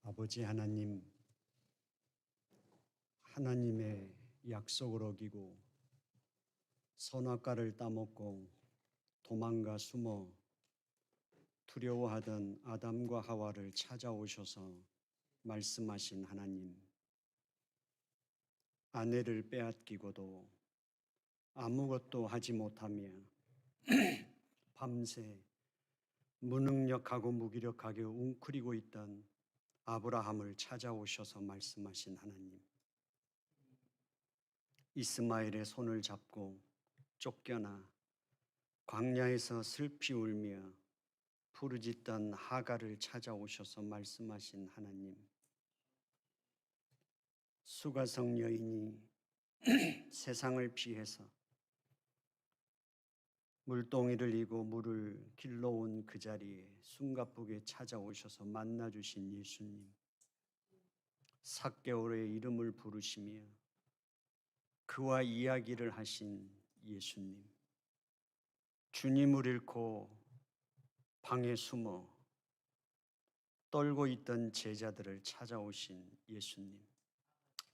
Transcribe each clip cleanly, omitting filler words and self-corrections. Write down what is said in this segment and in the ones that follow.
아버지 하나님, 하나님의 약속을 어기고 선악과를 따먹고 도망가 숨어 두려워하던 아담과 하와를 찾아오셔서 말씀하신 하나님, 아내를 빼앗기고도 아무것도 하지 못하며 밤새 무능력하고 무기력하게 웅크리고 있던 아브라함을 찾아오셔서 말씀하신 하나님, 이스마엘의 손을 잡고 쫓겨나 광야에서 슬피 울며 부르짖던 하갈을 찾아오셔서 말씀하신 하나님, 수가성 여인이 세상을 피해서 물동이를 이고 물을 길러온 그 자리에 숨가쁘게 찾아오셔서 만나주신 예수님, 삭개오의 이름을 부르시며 그와 이야기를 하신 예수님, 주님을 잃고 방에 숨어 떨고 있던 제자들을 찾아오신 예수님.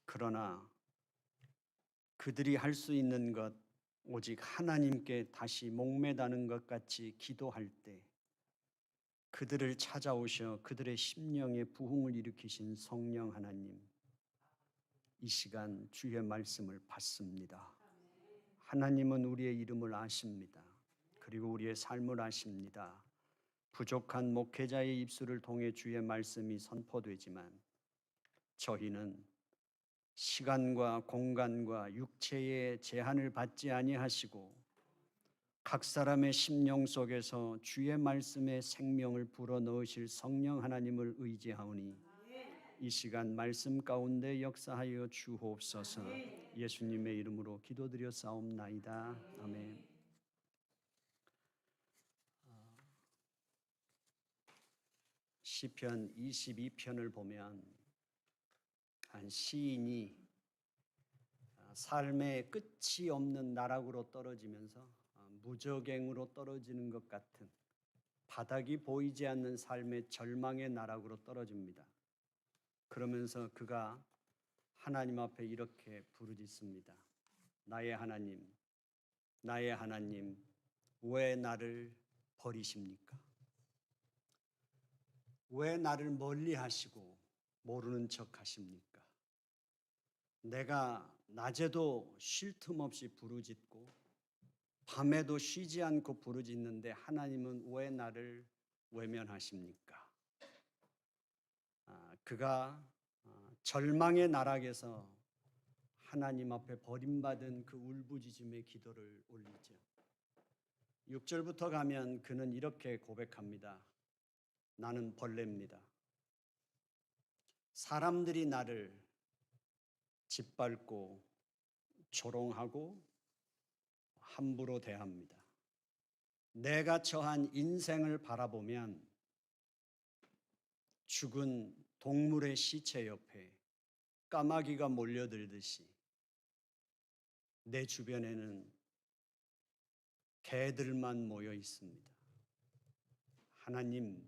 그러나 그들이 할 수 있는 것 오직 하나님께 다시 목매다는 것 같이 기도할 때 그들을 찾아오셔 그들의 심령에 부흥을 일으키신 성령 하나님, 이 시간 주의 말씀을 받습니다. 하나님은 우리의 이름을 아십니다. 그리고 우리의 삶을 아십니다. 부족한 목회자의 입술을 통해 주의 말씀이 선포되지만 저희는 시간과 공간과 육체의 제한을 받지 아니하시고 각 사람의 심령 속에서 주의 말씀에 생명을 불어넣으실 성령 하나님을 의지하오니 이 시간 말씀 가운데 역사하여 주옵소서. 예수님의 이름으로 기도드려 싸움나이다. 아멘. 시편 22편을 보면 한 시인이 삶의 끝이 없는 나락으로 떨어지면서 무적행으로 떨어지는 것 같은 바닥이 보이지 않는 삶의 절망의 나락으로 떨어집니다. 그러면서 그가 하나님 앞에 이렇게 부르짖습니다. 나의 하나님, 나의 하나님, 왜 나를 버리십니까? 왜 나를 멀리 하시고 모르는 척 하십니까? 내가 낮에도 쉴 틈 없이 부르짖고 밤에도 쉬지 않고 부르짖는데 하나님은 왜 나를 외면하십니까? 그가 절망의 나락에서 하나님 앞에 버림받은 그 울부짖음의 기도를 올리죠. 6절부터 가면 그는 이렇게 고백합니다. 나는 벌레입니다. 사람들이 나를 짓밟고 조롱하고 함부로 대합니다. 내가 처한 인생을 바라보면 죽은 동물의 시체 옆에 까마귀가 몰려들듯이 내 주변에는 개들만 모여 있습니다. 하나님,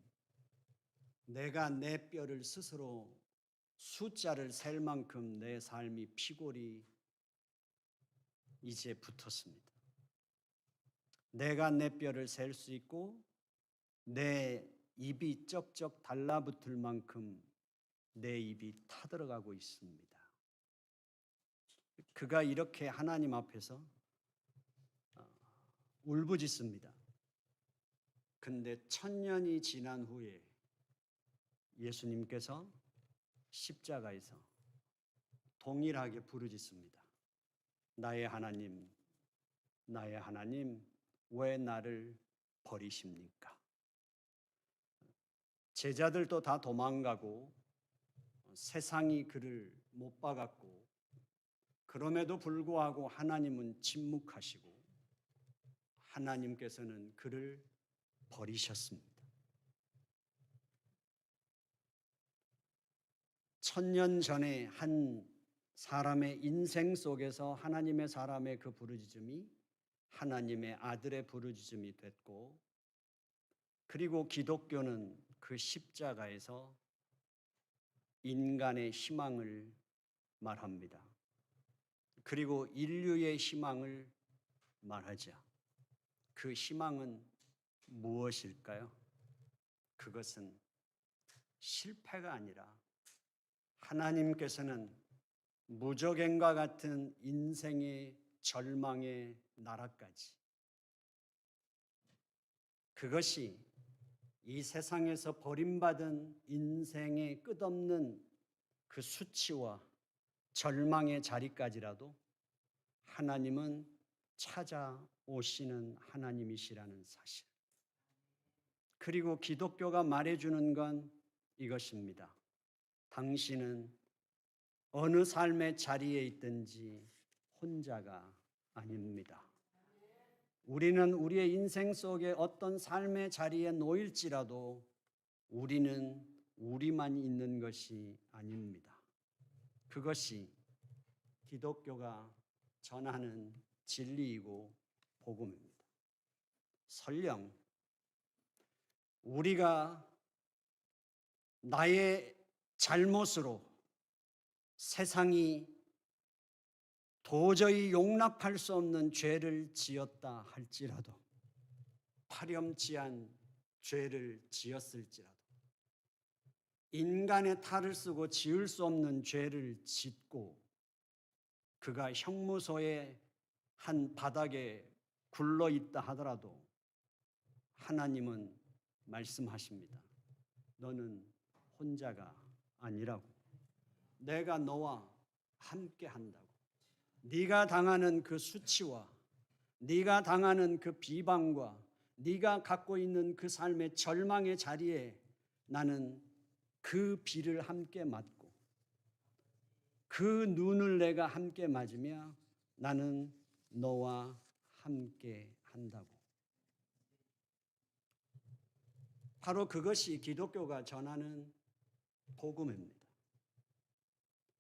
내가 내 뼈를 스스로 숫자를 셀 만큼 내 삶이 피골이 이제 붙었습니다. 내가 내 뼈를 셀 수 있고 내 입이 쩍쩍 달라붙을 만큼 내 입이 타들어가고 있습니다. 그가 이렇게 하나님 앞에서 울부짖습니다. 근데 1000년이 지난 후에 예수님께서 십자가에서 동일하게 부르짖습니다. 나의 하나님, 나의 하나님, 왜 나를 버리십니까? 제자들도 다 도망가고 세상이 그를 못 박았고 그럼에도 불구하고 하나님은 침묵하시고 하나님께서는 그를 버리셨습니다. 1000년 전에 한 사람의 인생 속에서 하나님의 사람의 그 부르짖음이 하나님의 아들의 부르짖음이 됐고, 그리고 기독교는 그 십자가에서 인간의 희망을 말합니다. 그리고 인류의 희망을 말하자. 그 희망은 무엇일까요? 그것은 실패가 아니라 하나님께서는 무적행과 같은 인생의 절망의 나라까지, 그것이 이 세상에서 버림받은 인생의 끝없는 그 수치와 절망의 자리까지라도 하나님은 찾아오시는 하나님이시라는 사실. 그리고 기독교가 말해주는 건 이것입니다. 당신은 어느 삶의 자리에 있든지 혼자가 아닙니다. 우리는 우리의 인생 속에 어떤 삶의 자리에 놓일지라도 우리는 우리만 있는 것이 아닙니다. 그것이 기독교가 전하는 진리이고 복음입니다. 설령 우리가 나의 잘못으로 세상이 도저히 용납할 수 없는 죄를 지었다 할지라도, 파렴치한 죄를 지었을지라도, 인간의 탈을 쓰고 지을 수 없는 죄를 짓고 그가 형무소의 한 바닥에 굴러 있다 하더라도 하나님은 말씀하십니다. 너는 혼자가 아니라고. 내가 너와 함께 한다고. 네가 당하는 그 수치와 네가 당하는 그 비방과 네가 갖고 있는 그 삶의 절망의 자리에 나는 그 비를 함께 맞고 그 눈을 내가 함께 맞으며 나는 너와 함께 한다고. 바로 그것이 기독교가 전하는 복음입니다.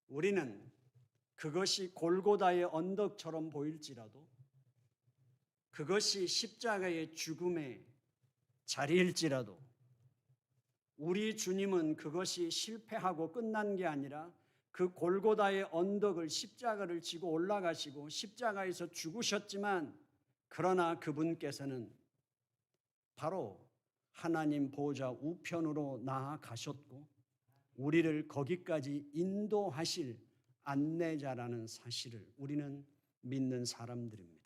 우리는 그것이 골고다의 언덕처럼 보일지라도, 그것이 십자가의 죽음의 자리일지라도, 우리 주님은 그것이 실패하고 끝난 게 아니라 그 골고다의 언덕을, 십자가를 지고 올라가시고 십자가에서 죽으셨지만, 그러나 그분께서는 바로 하나님 보좌 우편으로 나아가셨고 우리를 거기까지 인도하실 안내자라는 사실을 우리는 믿는 사람들입니다.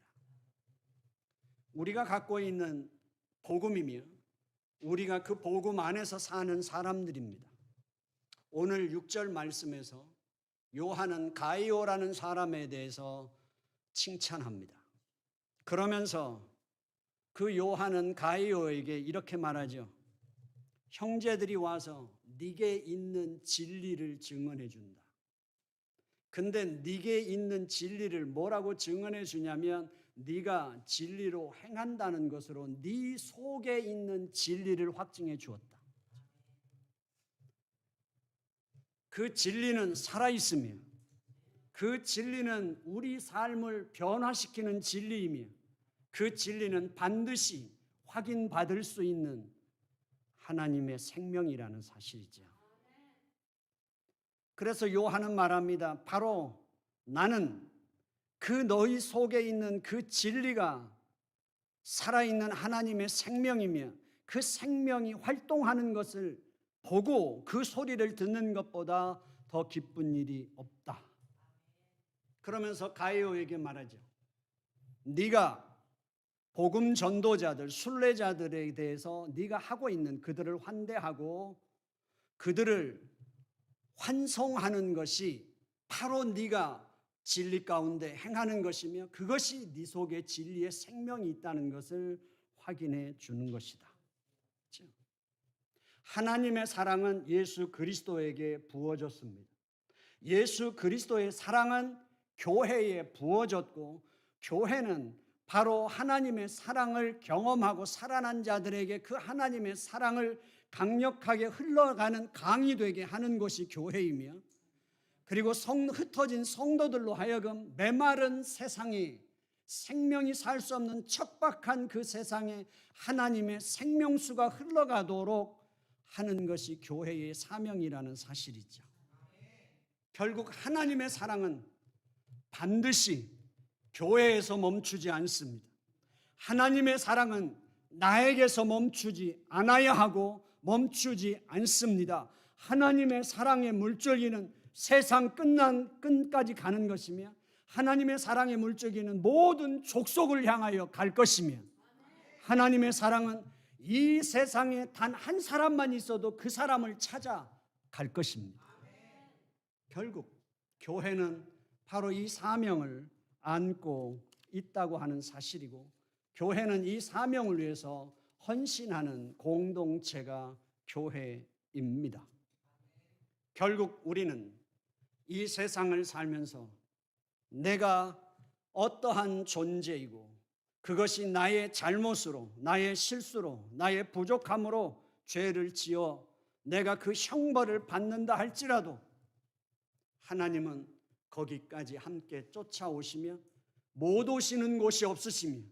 우리가 갖고 있는 복음이며 우리가 그 복음 안에서 사는 사람들입니다. 오늘 6절 말씀에서 요한은 가이오라는 사람에 대해서 칭찬합니다. 그러면서 그 요한은 가이오에게 이렇게 말하죠. 형제들이 와서 네게 있는 진리를 증언해 준다. 근데 네게 있는 진리를 뭐라고 증언해 주냐면 네가 진리로 행한다는 것으로 네 속에 있는 진리를 확증해 주었다. 그 진리는 살아있으며 그 진리는 우리 삶을 변화시키는 진리이며 그 진리는 반드시 확인받을 수 있는 하나님의 생명이라는 사실이죠. 그래서 요한은 말합니다. 바로 나는 그 너희 속에 있는 그 진리가 살아있는 하나님의 생명이며 그 생명이 활동하는 것을 보고 그 소리를 듣는 것보다 더 기쁜 일이 없다. 그러면서 가이오에게 말하죠. 네가 복음 전도자들, 순례자들에 대해서 네가 하고 있는 그들을 환대하고 그들을 환송하는 것이 바로 네가 진리 가운데 행하는 것이며 그것이 네 속에 진리의 생명이 있다는 것을 확인해 주는 것이다. 하나님의 사랑은 예수 그리스도에게 부어졌습니다. 예수 그리스도의 사랑은 교회에 부어졌고 교회는 바로 하나님의 사랑을 경험하고 살아난 자들에게 그 하나님의 사랑을 강력하게 흘러가는 강이 되게 하는 것이 교회이며 그리고 흩어진 성도들로 하여금 메마른 세상에 생명이 살 수 없는 척박한 그 세상에 하나님의 생명수가 흘러가도록 하는 것이 교회의 사명이라는 사실이죠. 결국 하나님의 사랑은 반드시 교회에서 멈추지 않습니다. 하나님의 사랑은 나에게서 멈추지 않아야 하고 멈추지 않습니다. 하나님의 사랑의 물줄기는 세상 끝까지 가는 것이며 하나님의 사랑의 물줄기는 모든 족속을 향하여 갈 것이며 하나님의 사랑은 이 세상에 단 한 사람만 있어도 그 사람을 찾아갈 것입니다. 결국 교회는 바로 이 사명을 안고 있다고 하는 사실이고 교회는 이 사명을 위해서 헌신하는 공동체가 교회입니다. 결국 우리는 이 세상을 살면서 내가 어떠한 존재이고 그것이 나의 잘못으로, 나의 실수로, 나의 부족함으로 죄를 지어 내가 그 형벌을 받는다 할지라도 하나님은 거기까지 함께 쫓아오시며 못 오시는 곳이 없으시며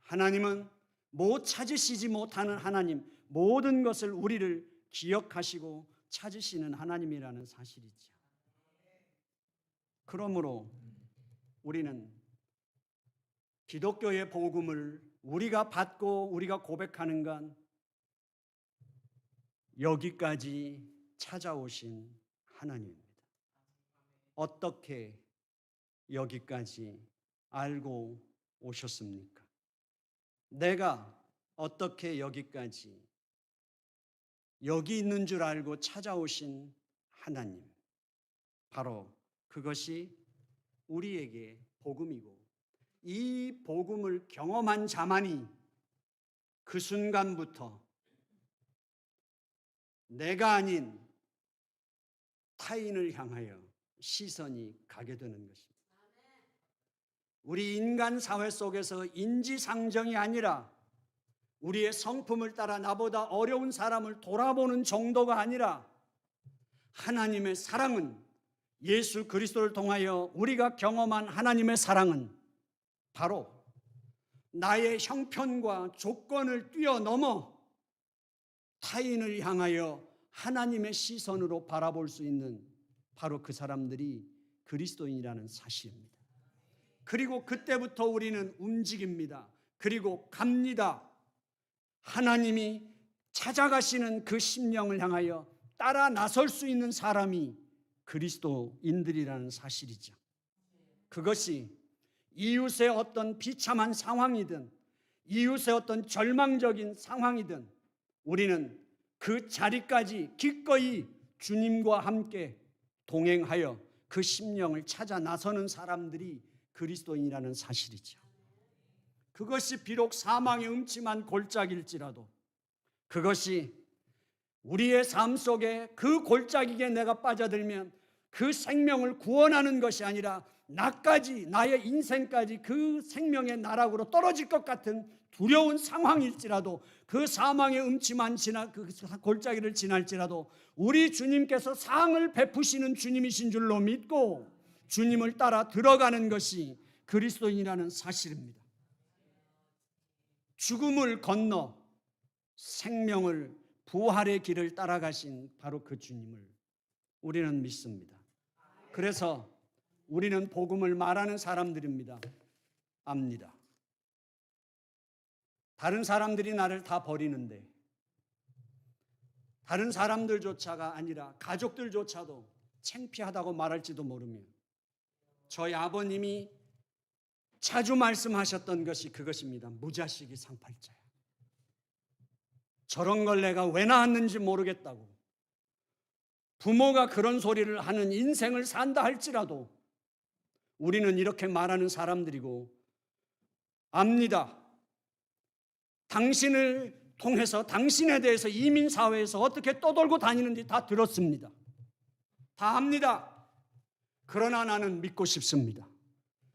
하나님은 못 찾으시지 못하는 하나님, 모든 것을 우리를 기억하시고 찾으시는 하나님이라는 사실이죠. 그러므로 우리는 기독교의 복음을 우리가 받고 우리가 고백하는 건 여기까지 찾아오신 하나님입니다. 어떻게 여기까지 알고 오셨습니까? 내가 어떻게 여기까지 여기 있는 줄 알고 찾아오신 하나님, 바로 그것이 우리에게 복음이고 이 복음을 경험한 자만이 그 순간부터 내가 아닌 타인을 향하여 시선이 가게 되는 것입니다. 우리 인간 사회 속에서 인지상정이 아니라 우리의 성품을 따라 나보다 어려운 사람을 돌아보는 정도가 아니라 하나님의 사랑은 예수 그리스도를 통하여 우리가 경험한 하나님의 사랑은 바로 나의 형편과 조건을 뛰어넘어 타인을 향하여 하나님의 시선으로 바라볼 수 있는 바로 그 사람들이 그리스도인이라는 사실입니다. 그리고 그때부터 우리는 움직입니다. 그리고 갑니다. 하나님이 찾아가시는 그 심령을 향하여 따라 나설 수 있는 사람이 그리스도인들이라는 사실이죠. 그것이 이웃의 어떤 비참한 상황이든 이웃의 어떤 절망적인 상황이든 우리는 그 자리까지 기꺼이 주님과 함께 동행하여 그 심령을 찾아 나서는 사람들이 그리스도인이라는 사실이죠. 그것이 비록 사망의 음침한 골짜기일지라도 그것이 우리의 삶 속에 그 골짜기에 내가 빠져들면 그 생명을 구원하는 것이 아니라 나까지, 나의 인생까지 그 생명의 나락으로 떨어질 것 같은 두려운 상황일지라도 그 사망의 음침한 그 골짜기를 지날지라도 우리 주님께서 상을 베푸시는 주님이신 줄로 믿고 주님을 따라 들어가는 것이 그리스도인이라는 사실입니다. 죽음을 건너 생명을 부활의 길을 따라가신 바로 그 주님을 우리는 믿습니다. 그래서 우리는 복음을 말하는 사람들입니다. 압니다. 다른 사람들이 나를 다 버리는데 다른 사람들조차가 아니라 가족들조차도 창피하다고 말할지도 모르며 저희 아버님이 자주 말씀하셨던 것이 그것입니다. 무자식이 상팔자야. 저런 걸 내가 왜 낳았는지 모르겠다고. 부모가 그런 소리를 하는 인생을 산다 할지라도 우리는 이렇게 말하는 사람들이고 압니다. 당신을 통해서 당신에 대해서 이민사회에서 어떻게 떠돌고 다니는지 다 들었습니다. 다 압니다. 그러나 나는 믿고 싶습니다.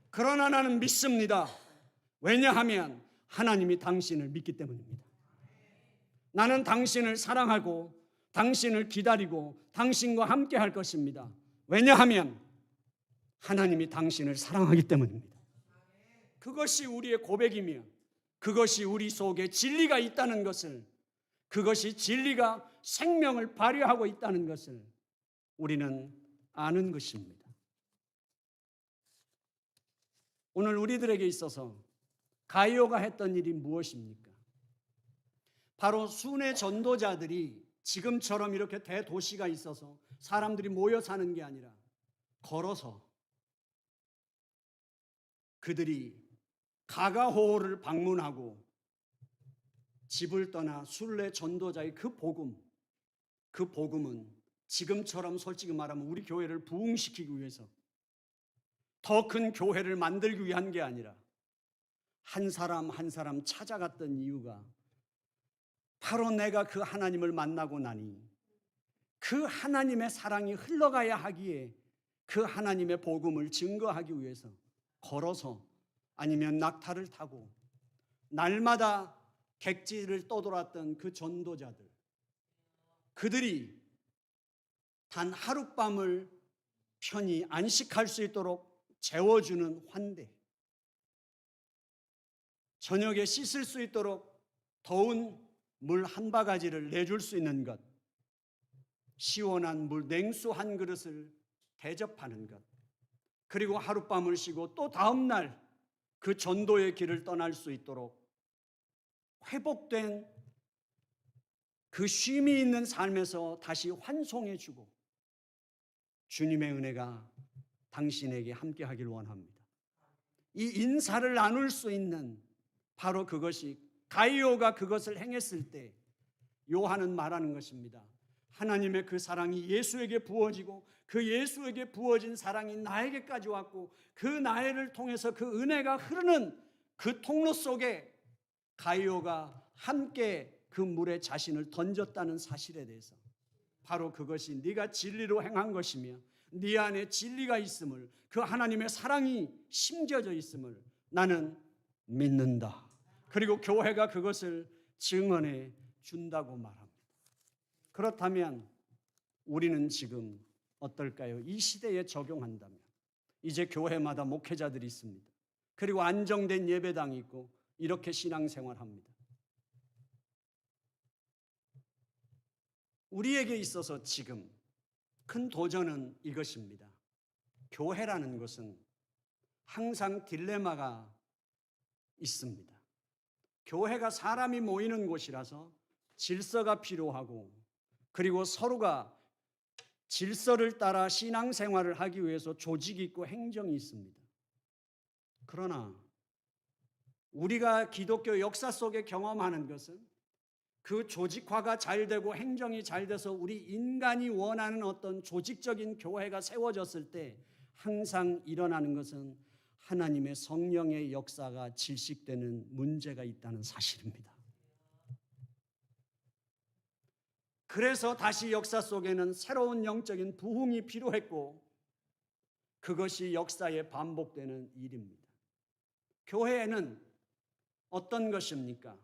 그러나 나는 믿습니다. 왜냐하면 하나님이 당신을 믿기 때문입니다. 나는 당신을 사랑하고 당신을 기다리고 당신과 함께 할 것입니다. 왜냐하면 하나님이 당신을 사랑하기 때문입니다. 그것이 우리의 고백이며 그것이 우리 속에 진리가 있다는 것을, 그것이 진리가 생명을 발휘하고 있다는 것을 우리는 아는 것입니다. 오늘 우리들에게 있어서 가이오가 했던 일이 무엇입니까? 바로 순회 전도자들이 지금처럼 이렇게 대도시가 있어서 사람들이 모여 사는 게 아니라 걸어서 그들이 가가호를 방문하고 집을 떠나 순례 전도자의 그 복음은 지금처럼 솔직히 말하면 우리 교회를 부흥시키기 위해서 더 큰 교회를 만들기 위한 게 아니라 한 사람 한 사람 찾아갔던 이유가 바로 내가 그 하나님을 만나고 나니 그 하나님의 사랑이 흘러가야 하기에 그 하나님의 복음을 증거하기 위해서 걸어서 아니면 낙타를 타고 날마다 객지를 떠돌았던 그 전도자들, 그들이 단 하룻밤을 편히 안식할 수 있도록 재워주는 환대, 저녁에 씻을 수 있도록 더운 물 한 바가지를 내줄 수 있는 것, 시원한 물 냉수 한 그릇을 대접하는 것, 그리고 하룻밤을 쉬고 또 다음 날 그 전도의 길을 떠날 수 있도록 회복된 그 쉼이 있는 삶에서 다시 환송해주고 주님의 은혜가 당신에게 함께하길 원합니다. 이 인사를 나눌 수 있는 바로 그것이 가이오가 그것을 행했을 때 요한은 말하는 것입니다. 하나님의 그 사랑이 예수에게 부어지고 그 예수에게 부어진 사랑이 나에게까지 왔고 그 나를 통해서 그 은혜가 흐르는 그 통로 속에 가이오가 함께 그 물에 자신을 던졌다는 사실에 대해서 바로 그것이 네가 진리로 행한 것이며 네 안에 진리가 있음을, 그 하나님의 사랑이 심겨져 있음을 나는 믿는다. 그리고 교회가 그것을 증언해 준다고 말합니다. 그렇다면 우리는 지금 어떨까요? 이 시대에 적용한다면 이제 교회마다 목회자들이 있습니다. 그리고 안정된 예배당이 있고 이렇게 신앙생활합니다. 우리에게 있어서 지금 큰 도전은 이것입니다. 교회라는 것은 항상 딜레마가 있습니다. 교회가 사람이 모이는 곳이라서 질서가 필요하고 그리고 서로가 질서를 따라 신앙생활을 하기 위해서 조직이 있고 행정이 있습니다. 그러나 우리가 기독교 역사 속에 경험하는 것은 그 조직화가 잘 되고 행정이 잘 돼서 우리 인간이 원하는 어떤 조직적인 교회가 세워졌을 때 항상 일어나는 것은 하나님의 성령의 역사가 질식되는 문제가 있다는 사실입니다. 그래서 다시 역사 속에는 새로운 영적인 부흥이 필요했고 그것이 역사에 반복되는 일입니다. 교회에는 어떤 것입니까?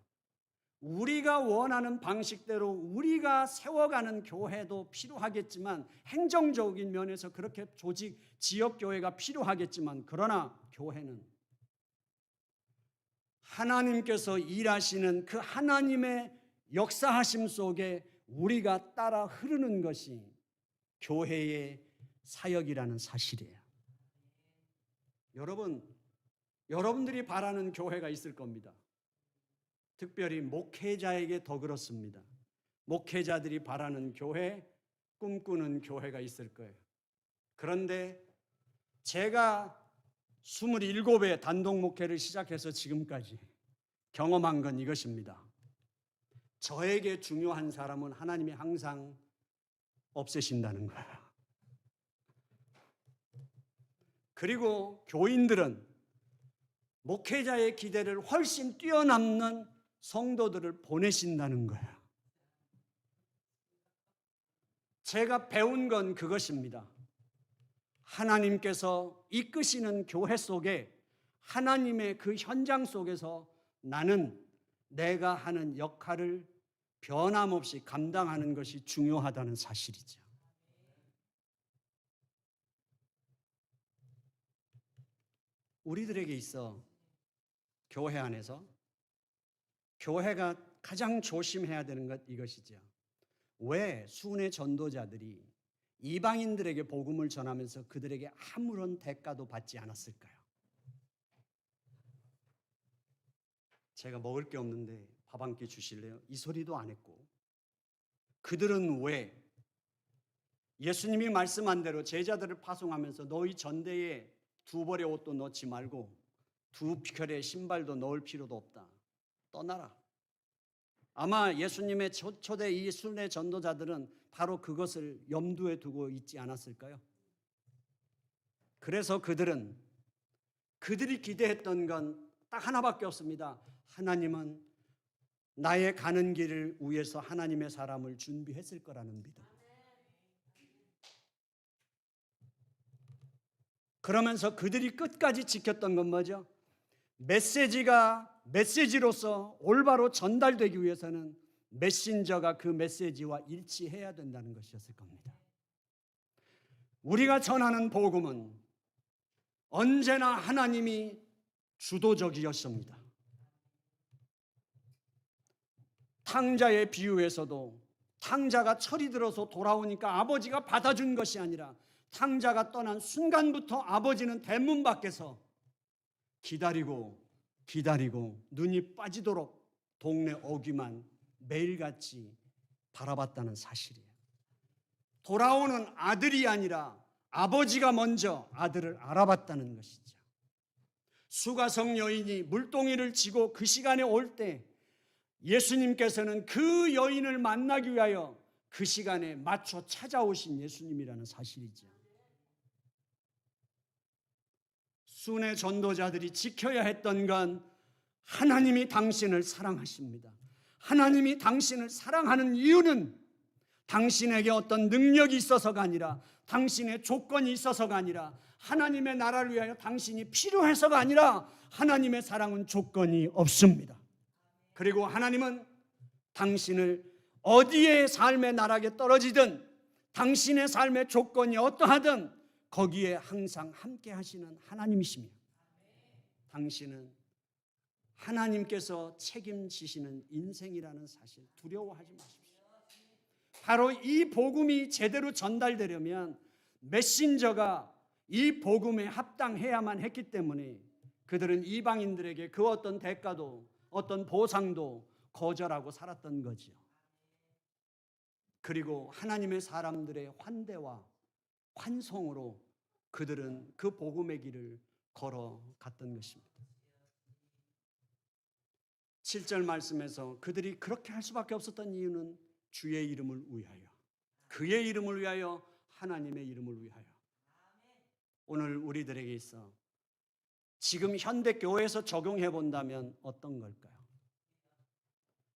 우리가 원하는 방식대로 우리가 세워가는 교회도 필요하겠지만 행정적인 면에서 그렇게 조직, 지역교회가 필요하겠지만 그러나 교회는 하나님께서 일하시는 그 하나님의 역사하심 속에 우리가 따라 흐르는 것이 교회의 사역이라는 사실이에요. 여러분들이 바라는 교회가 있을 겁니다. 특별히 목회자에게 더 그렇습니다. 목회자들이 바라는 교회, 꿈꾸는 교회가 있을 거예요. 그런데 제가 27회 단독 목회를 시작해서 지금까지 경험한 건 이것입니다. 저에게 중요한 사람은 하나님이 항상 없애신다는 거예요. 그리고 교인들은 목회자의 기대를 훨씬 뛰어넘는 성도들을 보내신다는 거예요. 제가 배운 건 그것입니다. 하나님께서 이끄시는 교회 속에 하나님의 그 현장 속에서 나는 내가 하는 역할을 변함없이 감당하는 것이 중요하다는 사실이죠. 우리들에게 있어 교회 안에서 교회가 가장 조심해야 되는 것 이것이죠. 왜 순회 전도자들이 이방인들에게 복음을 전하면서 그들에게 아무런 대가도 받지 않았을까요? 제가 먹을 게 없는데 밥 한 끼 주실래요? 이 소리도 안 했고, 그들은 왜 예수님이 말씀한 대로 제자들을 파송하면서 너희 전대에 두 벌의 옷도 넣지 말고 두 켤의 신발도 넣을 필요도 없다, 떠나라. 아마 예수님의 초대 이 순회 전도자들은 바로 그것을 염두에 두고 있지 않았을까요? 그래서 그들이 기대했던 건 딱 하나밖에 없습니다. 하나님은 나의 가는 길을 위해서 하나님의 사람을 준비했을 거라는 믿음. 그러면서 그들이 끝까지 지켰던 건 뭐죠? 메시지가 메시지로서 올바로 전달되기 위해서는 메신저가 그 메시지와 일치해야 된다는 것이었을 겁니다. 우리가 전하는 복음은 언제나 하나님이 주도적이었습니다. 탕자의 비유에서도 탕자가 철이 들어서 돌아오니까 아버지가 받아준 것이 아니라 탕자가 떠난 순간부터 아버지는 대문 밖에서 기다리고 눈이 빠지도록 동네 어귀만 매일같이 바라봤다는 사실이에요. 돌아오는 아들이 아니라 아버지가 먼저 아들을 알아봤다는 것이죠. 수가성 여인이 물동이를 지고 그 시간에 올 때 예수님께서는 그 여인을 만나기 위하여 그 시간에 맞춰 찾아오신 예수님이라는 사실이죠. 순회 전도자들이 지켜야 했던 건 하나님이 당신을 사랑하십니다. 하나님이 당신을 사랑하는 이유는 당신에게 어떤 능력이 있어서가 아니라, 당신의 조건이 있어서가 아니라, 하나님의 나라를 위하여 당신이 필요해서가 아니라, 하나님의 사랑은 조건이 없습니다. 그리고 하나님은 당신을 어디에 삶의 나락에 떨어지든 당신의 삶의 조건이 어떠하든 거기에 항상 함께 하시는 하나님이십니다. 당신은 하나님께서 책임지시는 인생이라는 사실 두려워하지 마십시오. 바로 이 복음이 제대로 전달되려면 메신저가 이 복음에 합당해야만 했기 때문에 그들은 이방인들에게 그 어떤 대가도 어떤 보상도 거절하고 살았던 거지요. 그리고 하나님의 사람들의 환대와 환송으로 그들은 그 복음의 길을 걸어갔던 것입니다. 7절 말씀에서 그들이 그렇게 할 수밖에 없었던 이유는 주의 이름을 위하여, 그의 이름을 위하여, 하나님의 이름을 위하여. 오늘 우리들에게 있어 지금 현대 교회에서 적용해 본다면 어떤 걸까요?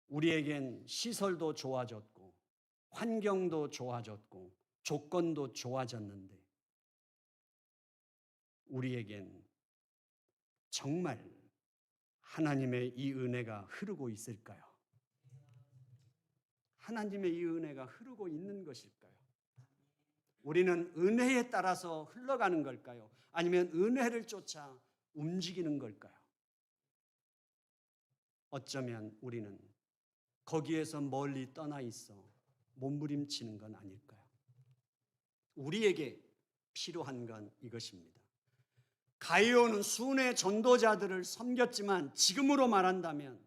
우리에겐 시설도 좋아졌고 환경도 좋아졌고 조건도 좋아졌는데 우리에겐 정말 하나님의 이 은혜가 흐르고 있을까요? 하나님의 이 은혜가 흐르고 있는 것일까요? 우리는 은혜에 따라서 흘러가는 걸까요? 아니면 은혜를 쫓아 움직이는 걸까요? 어쩌면 우리는 거기에서 멀리 떠나 있어 몸부림치는 건 아닐까요? 우리에게 필요한 건 이것입니다. 가이오는 순회 전도자들을 섬겼지만 지금으로 말한다면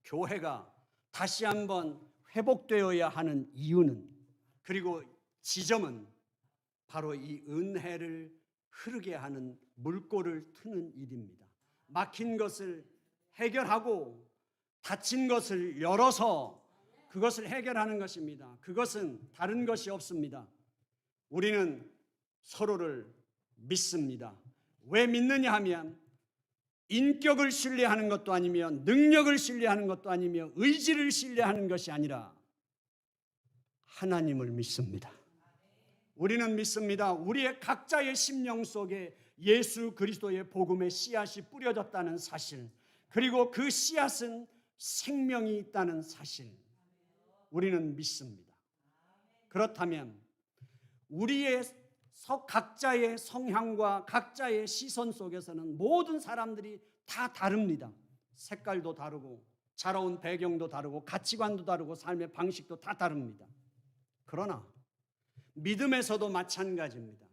교회가 다시 한번 회복되어야 하는 이유는, 그리고 지점은 바로 이 은혜를 흐르게 하는 물꼬를 트는 일입니다. 막힌 것을 해결하고 닫힌 것을 열어서 그것을 해결하는 것입니다. 그것은 다른 것이 없습니다. 우리는 서로를 믿습니다. 왜 믿느냐 하면 인격을 신뢰하는 것도 아니며 능력을 신뢰하는 것도 아니며 의지를 신뢰하는 것이 아니라 하나님을 믿습니다. 우리는 믿습니다. 우리의 각자의 심령 속에 예수 그리스도의 복음의 씨앗이 뿌려졌다는 사실, 그리고 그 씨앗은 생명이 있다는 사실, 우리는 믿습니다. 그렇다면 우리의 각자의 성향과 각자의 시선 속에서는 모든 사람들이 다 다릅니다. 색깔도 다르고 자라온 배경도 다르고 가치관도 다르고 삶의 방식도 다 다릅니다. 그러나 믿음에서도 마찬가지입니다.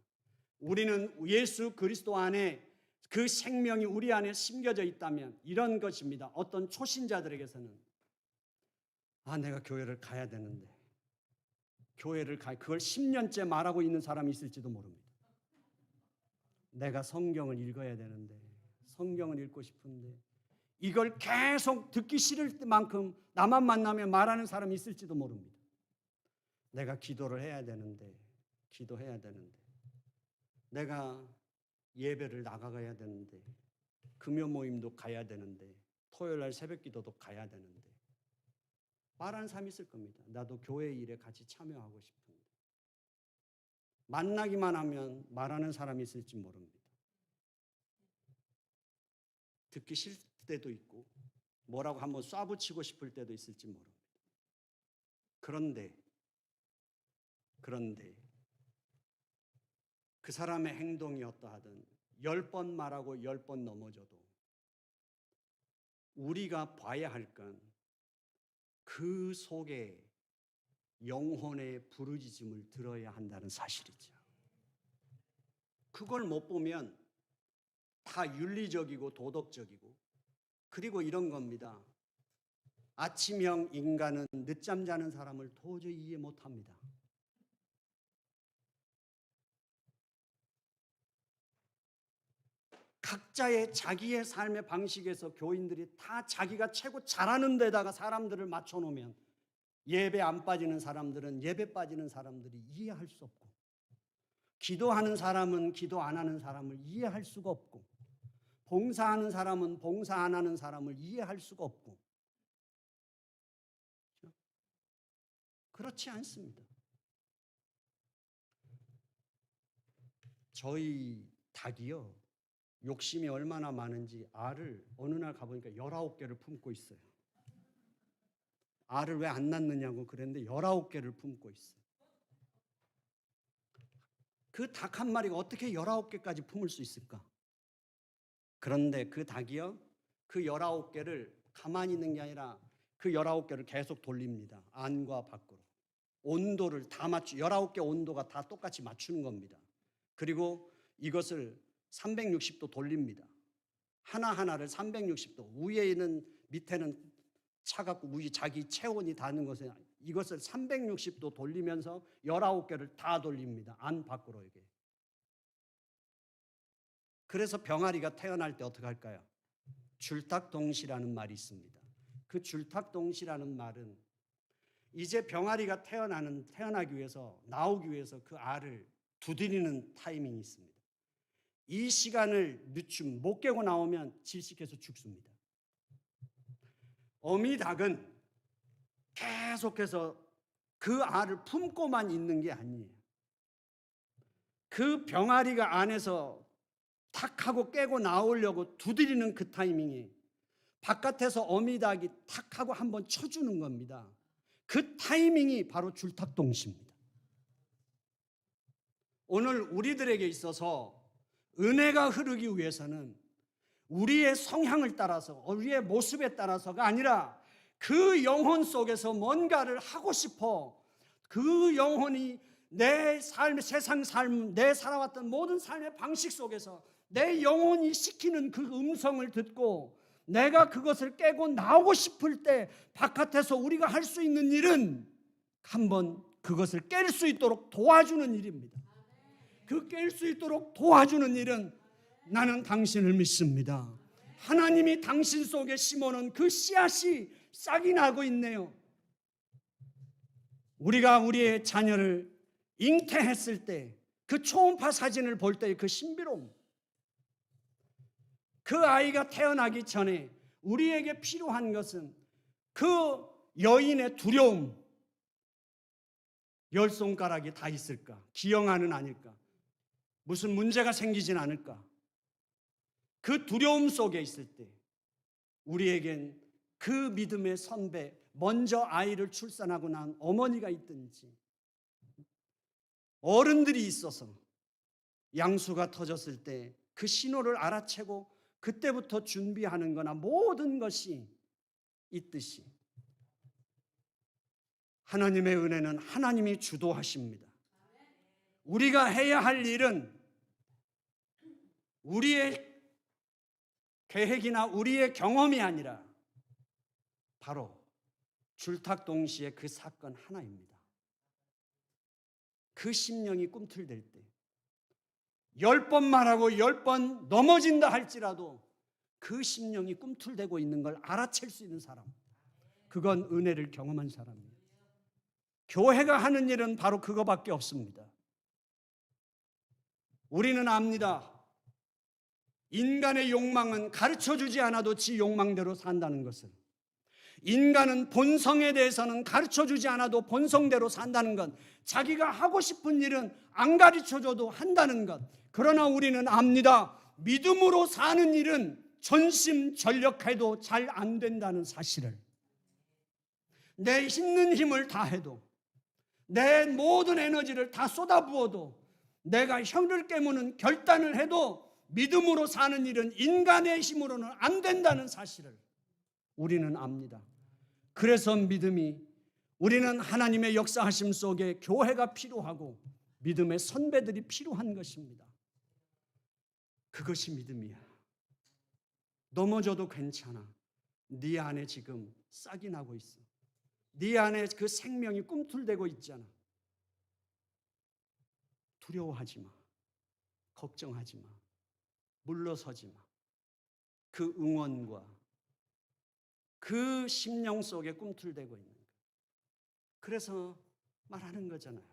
우리는 예수 그리스도 안에 그 생명이 우리 안에 심겨져 있다면 이런 것입니다. 어떤 초신자들에게서는 내가 교회를 가야 되는데 그걸 10년째 말하고 있는 사람이 있을지도 모릅니다. 내가 성경을 읽어야 되는데 성경을 읽고 싶은데 이걸 계속 듣기 싫을 만큼 나만 만나면 말하는 사람이 있을지도 모릅니다. 내가 기도를 해야 되는데 기도해야 되는데 내가 예배를 나가야 되는데 금요 모임도 가야 되는데 토요일 날 새벽 기도도 가야 되는데 말하는 사람이 있을 겁니다. 나도 교회 일에 같이 참여하고 싶은데 만나기만 하면 말하는 사람이 있을지 모릅니다. 듣기 싫을 때도 있고 뭐라고 한번 쏴붙이고 싶을 때도 있을지 모릅니다. 그런데 그 사람의 행동이 어떠하든 10번 말하고 10번 넘어져도 우리가 봐야 할 건 그 속에 영혼의 부르짖음을 들어야 한다는 사실이죠. 그걸 못 보면 다 윤리적이고 도덕적이고 그리고 이런 겁니다. 아침형 인간은 늦잠 자는 사람을 도저히 이해 못합니다. 각자의 자기의 삶의 방식에서 교인들이 다 자기가 최고 잘하는 데다가 사람들을 맞춰놓으면 예배 안 빠지는 사람들은 예배 빠지는 사람들이 이해할 수 없고 기도하는 사람은 기도 안 하는 사람을 이해할 수가 없고 봉사하는 사람은 봉사 안 하는 사람을 이해할 수가 없고 그렇지 않습니다. 저희 닭이요 욕심이 얼마나 많은지 알을 어느 날 가보니까 19개를 품고 있어요. 알을 왜 안 낳느냐고 그랬는데 19개를 품고 있어요. 그 닭 한 마리가 어떻게 19개까지 품을 수 있을까? 그런데 그 닭이요 그 19개를 가만히 있는 게 아니라 그 19개를 계속 돌립니다. 안과 밖으로. 온도를 다 19개 온도가 다 똑같이 맞추는 겁니다. 그리고 이것을 360도 돌립니다. 하나하나를 360도 위에는 밑에는 차갑고 위에 자기 체온이 닿는 것에 이것을 360도 돌리면서 19개를 다 돌립니다. 안 밖으로 이게. 그래서 병아리가 태어날 때 어떻게 할까요? 줄탁동시라는 말이 있습니다. 그 줄탁동시라는 말은 이제 병아리가 태어나기 위해서 나오기 위해서 그 알을 두드리는 타이밍이 있습니다. 이 시간을 늦추면 못 깨고 나오면 질식해서 죽습니다. 어미닭은 계속해서 그 알을 품고만 있는 게 아니에요. 그 병아리가 안에서 탁 하고 깨고 나오려고 두드리는 그 타이밍에 바깥에서 어미닭이 탁 하고 한번 쳐주는 겁니다. 그 타이밍이 바로 줄탁동시입니다. 오늘 우리들에게 있어서 은혜가 흐르기 위해서는 우리의 성향을 따라서 우리의 모습에 따라서가 아니라 그 영혼 속에서 뭔가를 하고 싶어 그 영혼이 내 삶, 세상 삶, 내 살아왔던 모든 삶의 방식 속에서 내 영혼이 시키는 그 음성을 듣고 내가 그것을 깨고 나오고 싶을 때 바깥에서 우리가 할 수 있는 일은 한번 그것을 깰 수 있도록 도와주는 일입니다. 그 깰 수 있도록 도와주는 일은 나는 당신을 믿습니다. 하나님이 당신 속에 심어놓은 그 씨앗이 싹이 나고 있네요. 우리가 우리의 자녀를 잉태했을 때 그 초음파 사진을 볼 때의 그 신비로움, 그 아이가 태어나기 전에 우리에게 필요한 것은 그 여인의 두려움, 10손가락이 다 있을까? 기형아는 아닐까? 무슨 문제가 생기진 않을까? 그 두려움 속에 있을 때 우리에겐 그 믿음의 선배, 먼저 아이를 출산하고 난 어머니가 있든지 어른들이 있어서 양수가 터졌을 때 그 신호를 알아채고 그때부터 준비하는 거나 모든 것이 있듯이 하나님의 은혜는 하나님이 주도하십니다. 우리가 해야 할 일은 우리의 계획이나 우리의 경험이 아니라 바로 줄탁동시에 그 사건 하나입니다. 그 심령이 꿈틀댈 때 10번 말하고 10번 넘어진다 할지라도 그 심령이 꿈틀대고 있는 걸 알아챌 수 있는 사람, 그건 은혜를 경험한 사람이에요. 교회가 하는 일은 바로 그거밖에 없습니다. 우리는 압니다. 인간의 욕망은 가르쳐주지 않아도 지 욕망대로 산다는 것을. 인간은 본성에 대해서는 가르쳐주지 않아도 본성대로 산다는 것. 자기가 하고 싶은 일은 안 가르쳐줘도 한다는 것. 그러나 우리는 압니다. 믿음으로 사는 일은 전심전력해도 잘 안 된다는 사실을. 내 있는 힘을 다해도, 내 모든 에너지를 다 쏟아부어도, 내가 혀를 깨무는 결단을 해도 믿음으로 사는 일은 인간의 힘으로는 안 된다는 사실을 우리는 압니다. 그래서 믿음이, 우리는 하나님의 역사하심 속에 교회가 필요하고 믿음의 선배들이 필요한 것입니다. 그것이 믿음이야. 넘어져도 괜찮아. 네 안에 지금 싹이 나고 있어. 네 안에 그 생명이 꿈틀대고 있잖아. 두려워하지 마. 걱정하지 마. 물러서지 마. 그 응원과 그 심령 속에 꿈틀대고 있는 거예요. 그래서 말하는 거잖아요.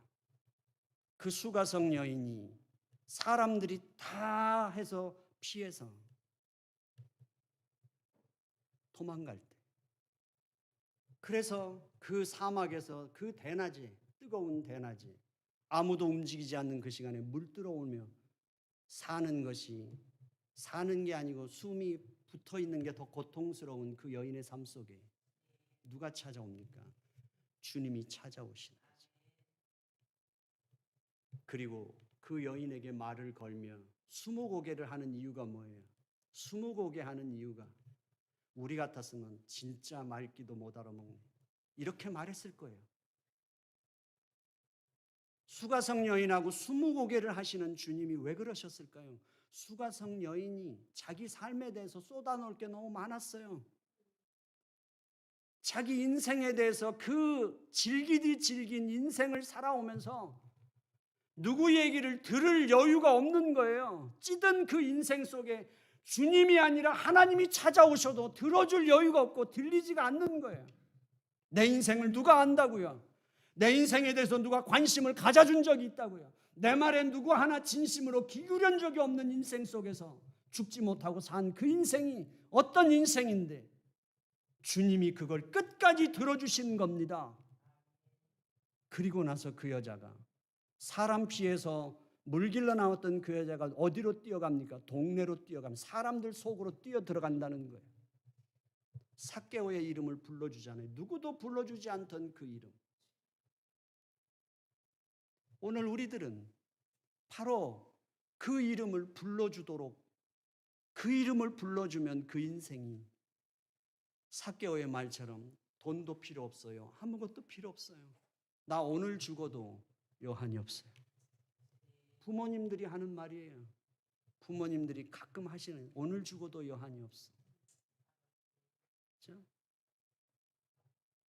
그 수가성 여인이 사람들이 다 해서 피해서 도망갈 때, 그래서 그 사막에서 그 대낮에, 뜨거운 대낮에 아무도 움직이지 않는 그 시간에 물 들어오며 사는 것이, 사는 게 아니고 숨이 붙어 있는 게 더 고통스러운 그 여인의 삶 속에 누가 찾아옵니까? 주님이 찾아오시는 거죠. 그리고 그 여인에게 말을 걸며 스무고개를 하는 이유가 뭐예요? 스무고개 하는 이유가 우리 같았으면 진짜 말귀도 못 알아먹네, 이렇게 말했을 거예요. 수가성 여인하고 스무고개를 하시는 주님이 왜 그러셨을까요? 수가성 여인이 자기 삶에 대해서 쏟아놓을 게 너무 많았어요. 자기 인생에 대해서 그 질기디 질긴 인생을 살아오면서 누구 얘기를 들을 여유가 없는 거예요. 찌든 그 인생 속에 주님이 아니라 하나님이 찾아오셔도 들어줄 여유가 없고 들리지가 않는 거예요. 내 인생을 누가 안다고요? 내 인생에 대해서 누가 관심을 가져준 적이 있다고요? 내 말에 누구 하나 진심으로 귀 기울인 적이 없는 인생 속에서 죽지 못하고 산 그 인생이 어떤 인생인데 주님이 그걸 끝까지 들어주신 겁니다. 그리고 나서 그 여자가, 사람 피해서 물 길러 나왔던 그 여자가 어디로 뛰어갑니까? 동네로 뛰어갑니다. 사람들 속으로 뛰어 들어간다는 거예요. 삭개오의 이름을 불러주잖아요. 누구도 불러주지 않던 그 이름. 오늘 우리들은 바로 그 이름을 불러주도록, 그 이름을 불러주면 그 인생이 삭개오의 말처럼 돈도 필요 없어요. 아무것도 필요 없어요. 나 오늘 죽어도 여한이 없어요. 부모님들이 하는 말이에요. 부모님들이 가끔 하시는, 오늘 죽어도 여한이 없어. 그렇죠?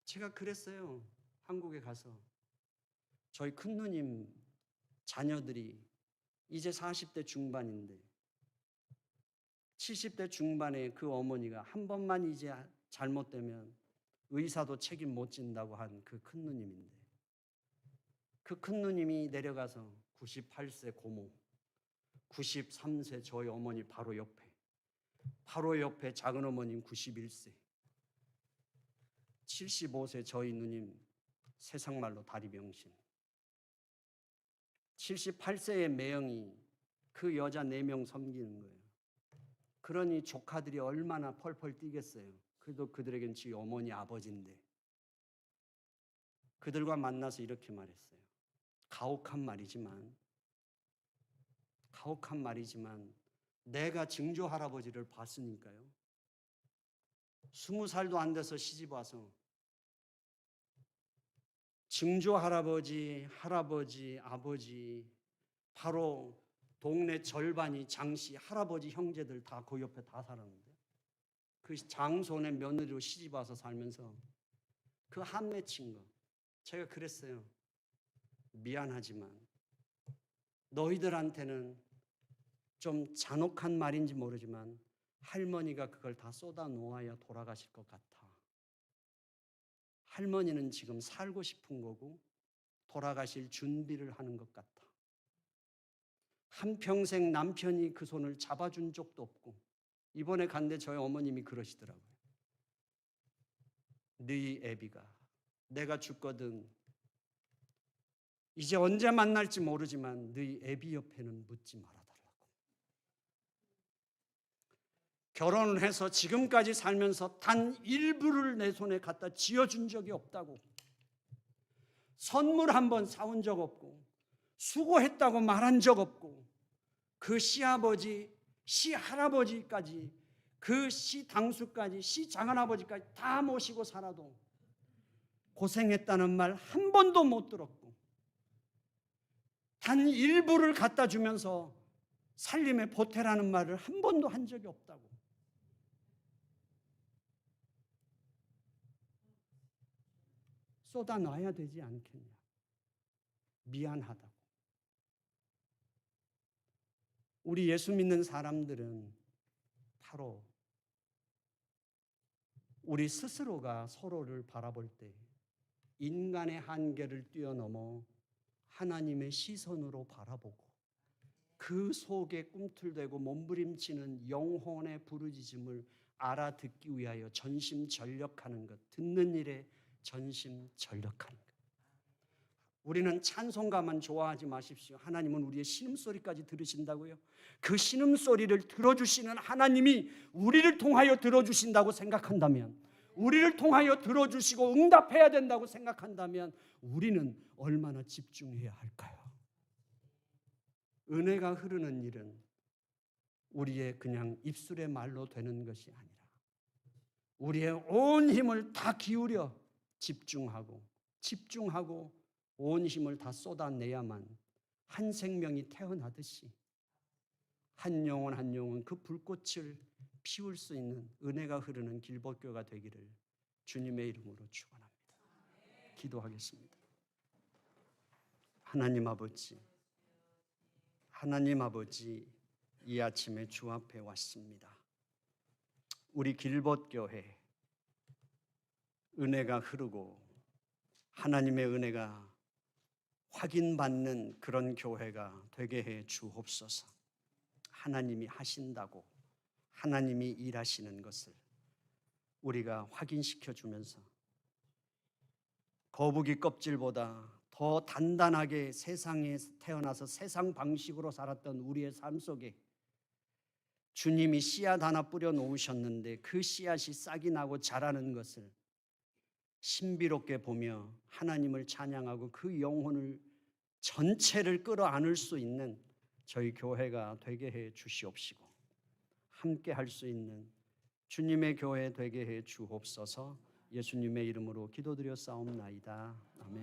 제가 그랬어요. 한국에 가서 저희 큰 누님 자녀들이 이제 40대 중반인데 70대 중반에 그 어머니가 한 번만 이제 잘못되면 의사도 책임 못 진다고 한 그 큰 누님인데, 그 큰 누님이 내려가서 98세 고모, 93세 저희 어머니 바로 옆에 작은 어머님 91세, 75세 저희 누님 세상 말로 다리병신, 78세의 매형이 그 여자 4명 섬기는 거예요. 그러니 조카들이 얼마나 펄펄 뛰겠어요. 그래도 그들에겐 지 어머니 아버지인데, 그들과 만나서 이렇게 말했어요. 가혹한 말이지만 내가 증조 할아버지를 봤으니까요. 20살도 안 돼서 시집 와서 증조 할아버지, 할아버지, 아버지 바로 동네 절반이 장씨, 할아버지, 형제들 다 그 옆에 다 살았는데 그 장손의 며느리로 시집 와서 살면서 그 한 맺힌 거 제가 그랬어요. 미안하지만 너희들한테는 좀 잔혹한 말인지 모르지만 할머니가 그걸 다 쏟아 놓아야 돌아가실 것 같아. 할머니는 지금 살고 싶은 거고 돌아가실 준비를 하는 것 같아. 한평생 남편이 그 손을 잡아준 적도 없고 이번에 갔는데 저희 어머님이 그러시더라고요. 너희 애비가 내가 죽거든 이제 언제 만날지 모르지만 너희 애비 옆에는 묻지 말아달라고. 결혼을 해서 지금까지 살면서 단 일부를 내 손에 갖다 쥐어준 적이 없다고, 선물 한 번 사온 적 없고 수고했다고 말한 적 없고 그 시아버지, 시할아버지까지 그 시당수까지 시장할아버지까지 다 모시고 살아도 고생했다는 말 한 번도 못 들었고 단 일부를 갖다 주면서 살림에 보태라는 말을 한 번도 한 적이 없다고. 쏟아놔야 되지 않겠냐. 미안하다고. 우리 예수 믿는 사람들은 바로 우리 스스로가 서로를 바라볼 때 인간의 한계를 뛰어넘어 하나님의 시선으로 바라보고 그 속에 꿈틀대고 몸부림치는 영혼의 부르짖음을 알아듣기 위하여 전심전력하는 것, 듣는 일에 전심전력하는 것. 우리는 찬송가만 좋아하지 마십시오. 하나님은 우리의 신음소리까지 들으신다고요. 그 신음소리를 들어주시는 하나님이 우리를 통하여 들어주신다고 생각한다면, 우리를 통하여 들어주시고 응답해야 된다고 생각한다면 우리는 얼마나 집중해야 할까요? 은혜가 흐르는 일은 우리의 그냥 입술의 말로 되는 것이 아니라 우리의 온 힘을 다 기울여 집중하고 온 힘을 다 쏟아내야만 한 생명이 태어나듯이 한 영혼 한 영혼 그 불꽃을 피울 수 있는 은혜가 흐르는 길법교가 되기를 주님의 이름으로 축원합니다. 기도하겠습니다. 하나님 아버지, 이 아침에 주 앞에 왔습니다. 우리 길법교회 은혜가 흐르고 하나님의 은혜가 확인받는 그런 교회가 되게 해 주옵소서. 하나님이 하신다고, 하나님이 일하시는 것을 우리가 확인시켜 주면서 거북이 껍질보다 더 단단하게 세상에 태어나서 세상 방식으로 살았던 우리의 삶 속에 주님이 씨앗 하나 뿌려 놓으셨는데 그 씨앗이 싹이 나고 자라는 것을 신비롭게 보며 하나님을 찬양하고 그 영혼을 전체를 끌어안을 수 있는 저희 교회가 되게 해 주시옵시고 함께 할 수 있는 주님의 교회 되게 해 주옵소서. 예수님의 이름으로 기도드려 싸움나이다. 아멘.